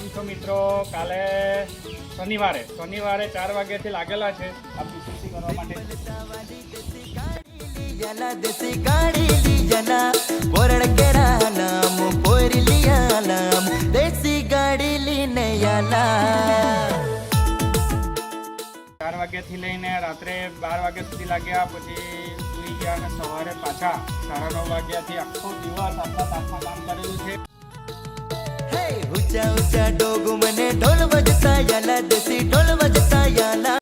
કેમ છો મિત્રો? કાલે શનિવારે 4 વાગ્યાથી લાગેલા છે આ પીસીસી કરવા માટે। देसी गाड़ी लियाला पोरड़ केड़ा नाम पोरी लियाला देसी गाड़ी लीने याला 4 વાગ્યાથી લઈને રાત્રે 12 વાગ્યા સુધી લાગ્યા, પછી સુઈ ગયા અને સવારે પાછા 9:30 વાગ્યાથી આખો દિવસ આટલા તાપમાં કામ કરેલું છે। हे ऊंचा ऊंचा डोगु मने ढोल बजता याला देसी ढोल बजता याला।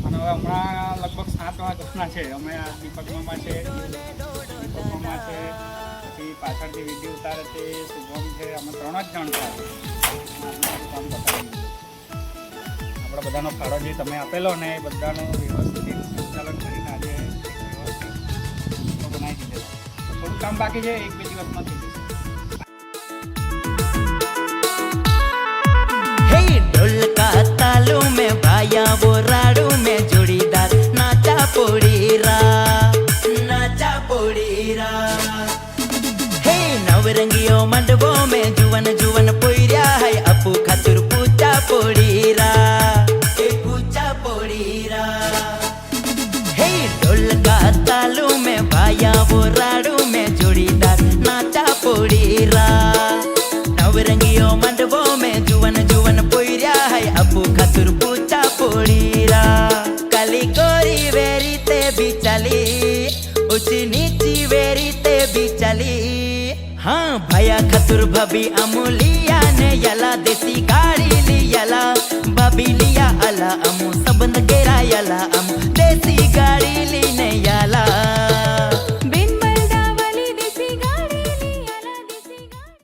અને હવે હમણાં લગભગ 7 વાગ્યાના છે। અમે આ દીપક મામા છે, પછી પાછળથી વિડીયો ઉતારે છે શુભમ છે, અમે 3 જ જણ છે। કામ બતાવી આપણા બધાનો ફાળો જે તમે આપેલો ને એ બધાનું વ્યવસ્થિત સંચાલન કરીને આજે વ્યવસ્થિત બનાવી દીધેલો। થોડું કામ બાકી છે, 1-2 દિવસમાં થઈ જશે। हे ढोल का तालू में भाया वो राड़ू में जोड़ीदार नाचा पोड़ीरा हे नवरंगियो मंडबो में जुवन जुवन पोइरिया है अपू खातुर पूजा पोड़ीरा हे ढोल का तालू में भाया वो राड़ू में जोड़ीदार नाचा पोड़ीरा नवरंगियो मंडबो में जुवन जुवन पोइरिया है अपू खातुर पूजा पोड़ीरा काली गोरी वेरी ते बिचाली ऊंची नीची वेरी ते बिचाली हाँ भया खातुर भाभी अमूलिया ने याला देसी गाड़ी लियाला भाभी लिया अला अमू सबन गेरा याला अमू देसी गाड़ी लीने